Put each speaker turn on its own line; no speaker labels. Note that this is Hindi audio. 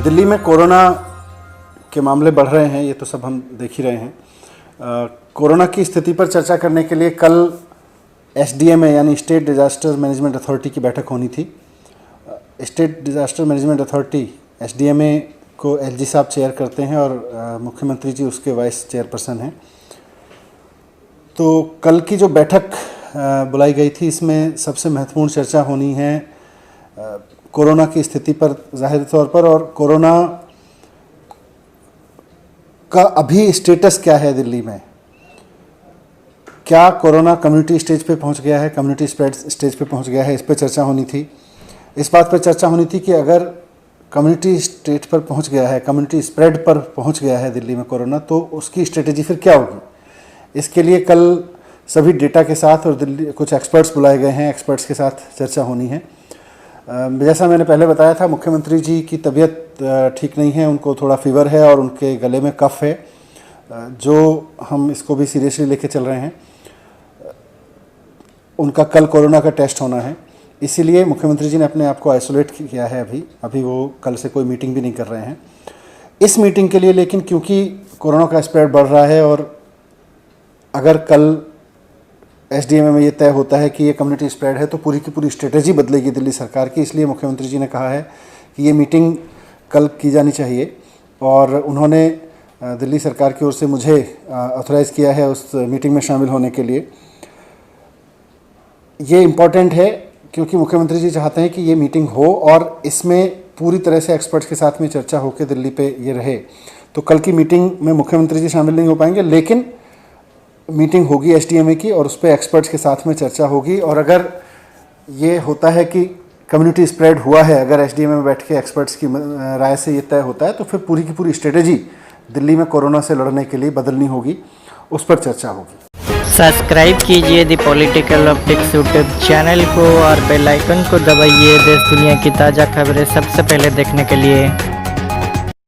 दिल्ली में कोरोना के मामले बढ़ रहे हैं, ये तो सब हम देख ही रहे हैं। कोरोना की स्थिति पर चर्चा करने के लिए कल SDMA यानी स्टेट डिज़ास्टर मैनेजमेंट अथॉरिटी की बैठक होनी थी। State disaster management authority SDMA को LG साहब चेयर करते हैं और मुख्यमंत्री जी उसके वाइस चेयरपर्सन हैं। तो कल की जो बैठक बुलाई गई थी, इसमें सबसे महत्वपूर्ण चर्चा होनी है कोरोना की स्थिति पर ज़ाहिर तौर पर, और कोरोना का अभी स्टेटस क्या है दिल्ली में। क्या कोरोना कम्युनिटी स्टेज पे पहुंच गया है, कम्युनिटी स्प्रेड स्टेज पे पहुंच गया है, इस पर चर्चा होनी थी। इस बात पर चर्चा होनी थी कि अगर कम्युनिटी स्टेज पर पहुंच गया है, कम्युनिटी स्प्रेड पर पहुंच गया है दिल्ली में कोरोना, तो उसकी स्ट्रेटेजी फिर क्या होगी। इसके लिए कल सभी डेटा के साथ और दिल्ली कुछ एक्सपर्ट्स बुलाए गए हैं, एक्सपर्ट्स के साथ चर्चा होनी है। जैसा मैंने पहले बताया था, मुख्यमंत्री जी की तबीयत ठीक नहीं है, उनको थोड़ा फीवर है और उनके गले में कफ है, जो हम इसको भी सीरियसली लेके चल रहे हैं। उनका कल कोरोना का टेस्ट होना है, इसीलिए मुख्यमंत्री जी ने अपने आप को आइसोलेट किया है। अभी वो कल से कोई मीटिंग भी नहीं कर रहे हैं इस मीटिंग के लिए। लेकिन क्योंकि कोरोना का स्प्रेड बढ़ रहा है और अगर कल SDMA में ये तय होता है कि ये कम्युनिटी स्प्रेड है, तो पूरी की पूरी स्ट्रेटेजी बदलेगी दिल्ली सरकार की। इसलिए मुख्यमंत्री जी ने कहा है कि ये मीटिंग कल की जानी चाहिए, और उन्होंने दिल्ली सरकार की ओर से मुझे ऑथराइज़ किया है उस मीटिंग में शामिल होने के लिए। ये इम्पॉर्टेंट है क्योंकि मुख्यमंत्री जी चाहते हैं कि ये मीटिंग हो और इसमें पूरी तरह से एक्सपर्ट्स के साथ में चर्चा होकर दिल्ली पे ये रहे। तो कल की मीटिंग में मुख्यमंत्री जी शामिल नहीं हो पाएंगे, लेकिन मीटिंग होगी SDMA की और उस पर एक्सपर्ट्स के साथ में चर्चा होगी। और अगर ये होता है कि कम्युनिटी स्प्रेड हुआ है, अगर SDMA में बैठ के एक्सपर्ट्स की राय से ये तय होता है, तो फिर पूरी की पूरी स्ट्रेटेजी दिल्ली में कोरोना से लड़ने के लिए बदलनी होगी, उस पर चर्चा होगी।
सब्सक्राइब कीजिए the political optics YouTube channel को और बेल आइकन को दबाइए देश दुनिया की ताज़ा खबरें सबसे पहले देखने के लिए।